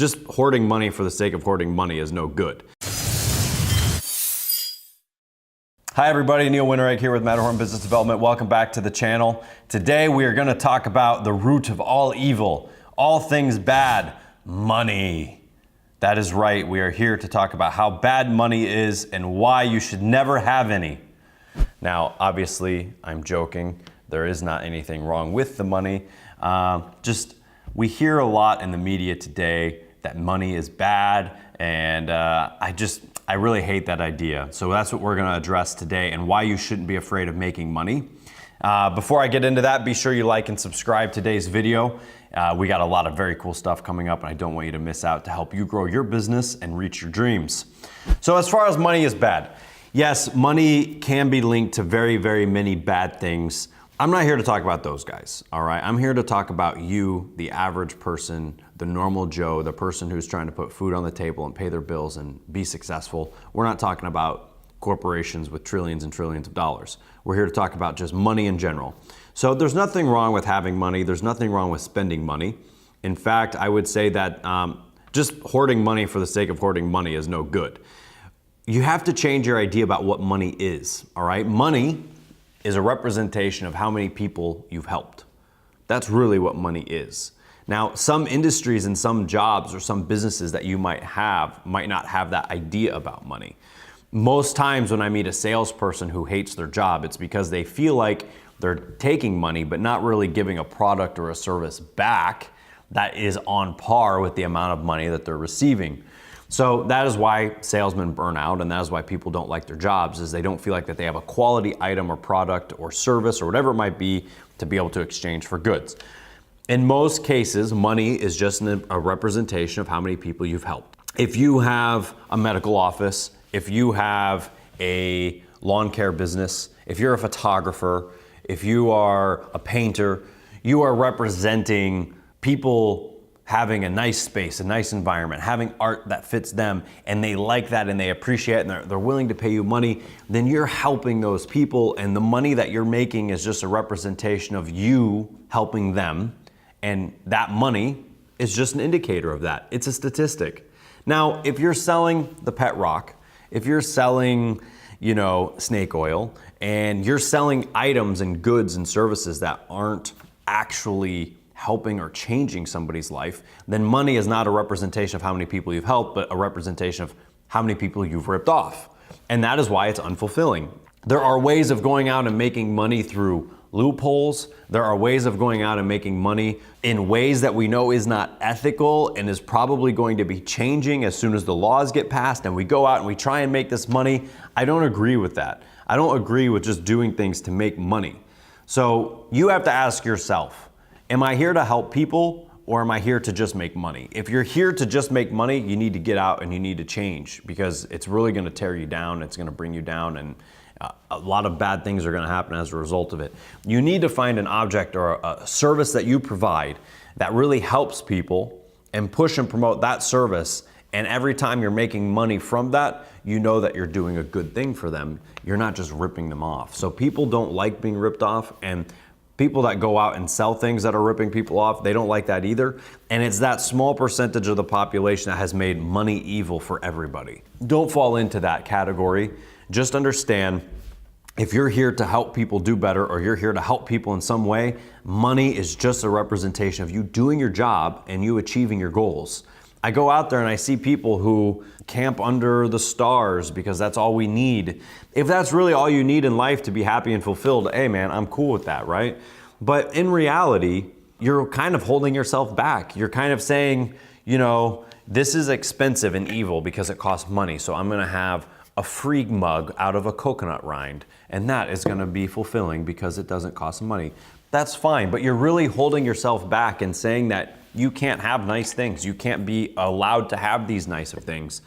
Just hoarding money for the sake of hoarding money is no good. Hi everybody, Neil Winteregg here with Matterhorn Business Development. Welcome back to the channel. Today we are going to talk about the root of all evil, all things bad, money. That is right, we are here to talk about how bad money is and why you should never have any. Now, obviously, I'm joking. There is not anything wrong with the money. We hear a lot in the media today that money is bad, and I really hate that idea. So that's what we're gonna address today and why you shouldn't be afraid of making money. Before I get into that, be sure you like and subscribe today's video. We got a lot of very cool stuff coming up, and I don't want you to miss out to help you grow your business and reach your dreams. So as far as money is bad, yes, money can be linked to very, very many bad things. I'm not here to talk about those guys, all right? I'm here to talk about you, the average person, the normal Joe, the person who's trying to put food on the table and pay their bills and be successful. We're not talking about corporations with trillions and trillions of dollars. We're here to talk about just money in general. So there's nothing wrong with having money. There's nothing wrong with spending money. In fact, I would say that just hoarding money for the sake of hoarding money is no good. You have to change your idea about what money is, all right? Money is a representation of how many people you've helped. That's really what money is. Now, some industries and some jobs or some businesses that you might not have that idea about money. Most times when I meet a salesperson who hates their job, it's because they feel like they're taking money but not really giving a product or a service back that is on par with the amount of money that they're receiving. So that is why salesmen burn out, and that is why people don't like their jobs, is they don't feel like that they have a quality item or product or service or whatever it might be to be able to exchange for goods. In most cases, money is just a representation of how many people you've helped. If you have a medical office, if you have a lawn care business, if you're a photographer, if you are a painter, you are representing people having a nice space, a nice environment, having art that fits them, and they like that and they appreciate it and they're willing to pay you money, then you're helping those people, and the money that you're making is just a representation of you helping them, and that money is just an indicator of that. It's a statistic. Now, if you're selling the pet rock, if you're selling, snake oil, and you're selling items and goods and services that aren't actually helping or changing somebody's life, then money is not a representation of how many people you've helped, but a representation of how many people you've ripped off. And that is why it's unfulfilling. There are ways of going out and making money through loopholes. There are ways of going out and making money in ways that we know is not ethical and is probably going to be changing as soon as the laws get passed and we go out and we try and make this money. I don't agree with that. I don't agree with just doing things to make money. So you have to ask yourself, am I here to help people, or am I here to just make money? If you're here to just make money, you need to get out and you need to change, because it's really gonna tear you down, it's gonna bring you down, and a lot of bad things are gonna happen as a result of it. You need to find an object or a service that you provide that really helps people and push and promote that service, and every time you're making money from that, you know that you're doing a good thing for them. You're not just ripping them off. So people don't like being ripped off, and people that go out and sell things that are ripping people off, they don't like that either. And it's that small percentage of the population that has made money evil for everybody. Don't fall into that category. Just understand, if you're here to help people do better, or you're here to help people in some way, money is just a representation of you doing your job and you achieving your goals. I go out there and I see people who camp under the stars because that's all we need. If that's really all you need in life to be happy and fulfilled, hey man, I'm cool with that, right? But in reality, you're kind of holding yourself back. You're kind of saying, this is expensive and evil because it costs money, so I'm gonna have a free mug out of a coconut rind, and that is gonna be fulfilling because it doesn't cost money. That's fine, but you're really holding yourself back and saying that you can't have nice things. You can't be allowed to have these nicer things.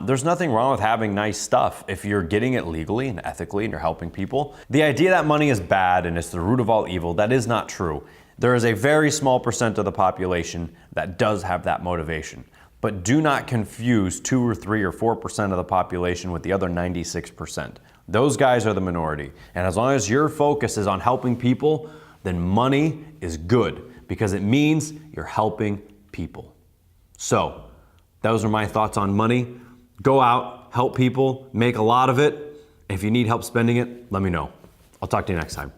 There's nothing wrong with having nice stuff if you're getting it legally and ethically and you're helping people. The idea that money is bad and it's the root of all evil, that is not true. There is a very small percent of the population that does have that motivation. But do not confuse 2 or 3 or 4% of the population with the other 96%. Those guys are the minority. And as long as your focus is on helping people, then money is good, because it means you're helping people. So those are my thoughts on money. Go out, help people, make a lot of it. If you need help spending it, let me know. I'll talk to you next time.